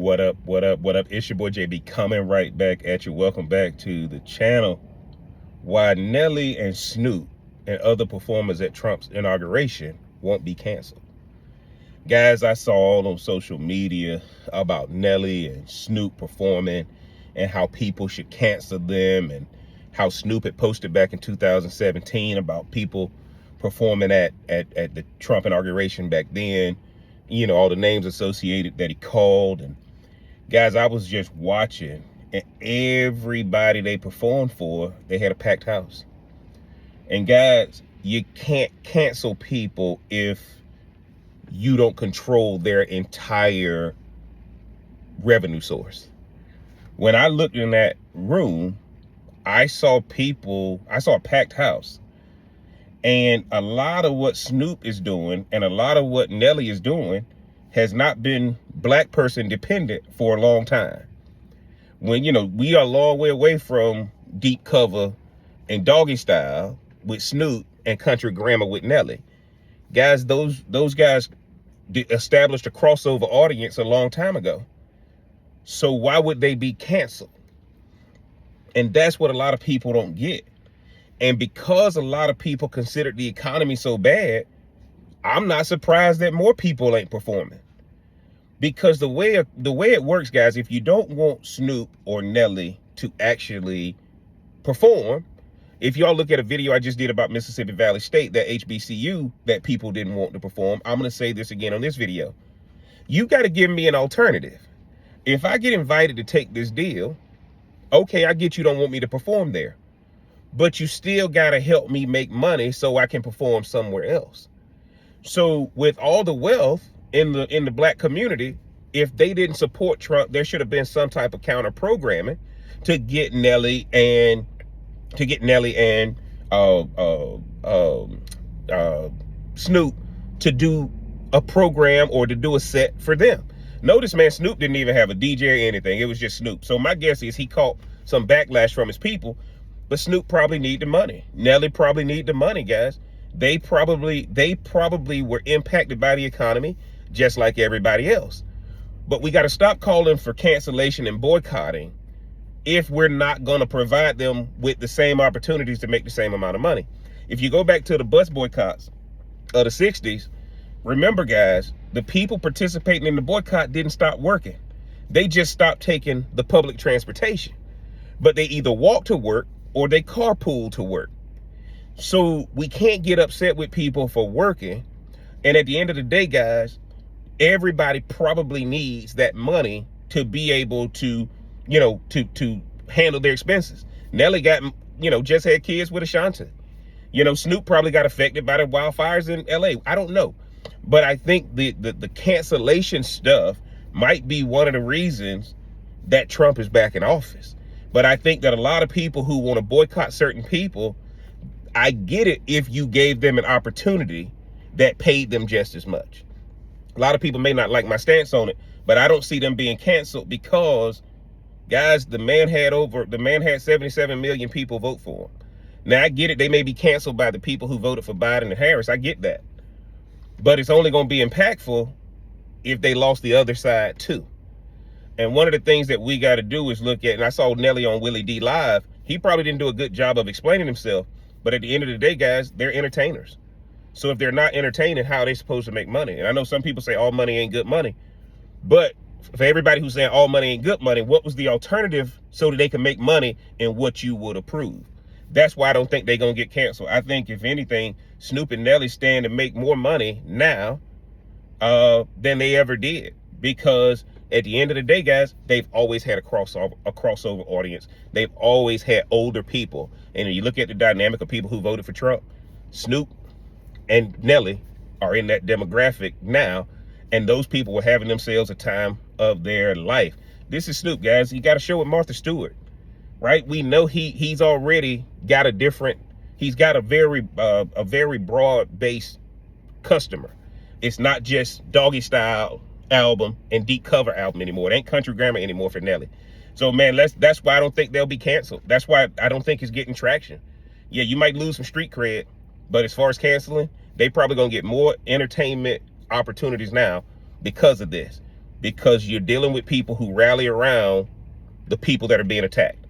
What up, what up, what up? It's your boy JB coming right back at you. Welcome back to the channel. Why Nelly and Snoop and other performers at Trump's inauguration won't be canceled. Guys, I saw all on social media about Nelly and Snoop performing and how people should cancel them, and how Snoop had posted back in 2017 about people performing at the Trump inauguration back then. You know, all the names associated that he called. And guys, I was just watching, and everybody they performed for, they had a packed house. And guys, you can't cancel people if you don't control their entire revenue source. When I looked in that room, I saw a packed house. And a lot of what Snoop is doing and a lot of what Nelly is doing has not been black person dependent for a long time. When, you know, we are a long way away from deep cover and doggy style with Snoop and country grammar with Nelly. Guys, those guys established a crossover audience a long time ago. So why would they be canceled? And that's what a lot of people don't get. And because a lot of people consider the economy so bad, I'm not surprised that more people ain't performing. Because the way it works, guys, if you don't want Snoop or Nelly to actually perform, if y'all look at a video I just did about Mississippi Valley State, that HBCU that people didn't want to perform, I'm going to say this again on this video. You got to give me an alternative. If I get invited to take this deal, okay, I get you don't want me to perform there. But you still got to help me make money so I can perform somewhere else. So with all the wealth in the black community, if they didn't support Trump, there should have been some type of counter programming to get Nelly and Snoop to do a program or to do a set for them. Notice, man, Snoop didn't even have a DJ or anything. It was just Snoop. So my guess is he caught some backlash from his people. But Snoop probably need the money. Nelly probably need the money, guys. They probably were impacted by the economy just like everybody else. But we got to stop calling for cancellation and boycotting if we're not going to provide them with the same opportunities to make the same amount of money. If you go back to the bus boycotts of the 60s, remember, guys, the people participating in the boycott didn't stop working. They just stopped taking the public transportation. But they either walked to work or they carpool to work. So we can't get upset with people for working. And at the end of the day, guys, everybody probably needs that money to be able to, you know, to handle their expenses. Nelly got, you know, just had kids with Ashanti. You know, Snoop probably got affected by the wildfires in LA. I don't know. But I think the cancellation stuff might be one of the reasons that Trump is back in office. But I think that a lot of people who want to boycott certain people, I get it if you gave them an opportunity that paid them just as much. A lot of people may not like my stance on it, but I don't see them being canceled because, guys, the man had 77 million people vote for him. Now, I get it. They may be canceled by the people who voted for Biden and Harris. I get that. But it's only going to be impactful if they lost the other side too. And one of the things that we got to do is look at, and I saw Nelly on Willie D Live, he probably didn't do a good job of explaining himself, but at the end of the day, guys, they're entertainers. So if they're not entertaining, how are they supposed to make money? And I know some people say all money ain't good money, but for everybody who's saying all money ain't good money, what was the alternative so that they can make money and what you would approve? That's why I don't think they're going to get canceled. I think, if anything, Snoop and Nelly stand to make more money now than they ever did, because at the end of the day, guys, they've always had a crossover audience. They've always had older people. And if you look at the dynamic of people who voted for Trump, Snoop and Nelly are in that demographic now. And those people were having themselves a time of their life. This is Snoop, guys. You got a show with Martha Stewart, right? We know he's already got he's got a very broad-based customer. It's not just doggy style album and deep cover album anymore. It ain't country grammar anymore for Nelly. So, man, that's why I don't think they'll be canceled. That's why I don't think it's getting traction. Yeah, you might lose some street cred, but as far as canceling, they probably gonna get more entertainment opportunities now because of this. because you're dealing with people who rally around the people that are being attacked.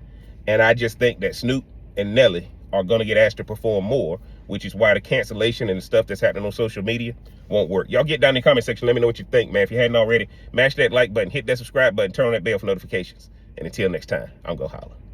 And I just think that Snoop and Nelly are going to get asked to perform more, which is why the cancellation and the stuff that's happening on social media won't work. Y'all get down in the comment section. Let me know what you think, man. If you hadn't already, mash that like button, hit that subscribe button, turn on that bell for notifications. And until next time, I'm going to holler.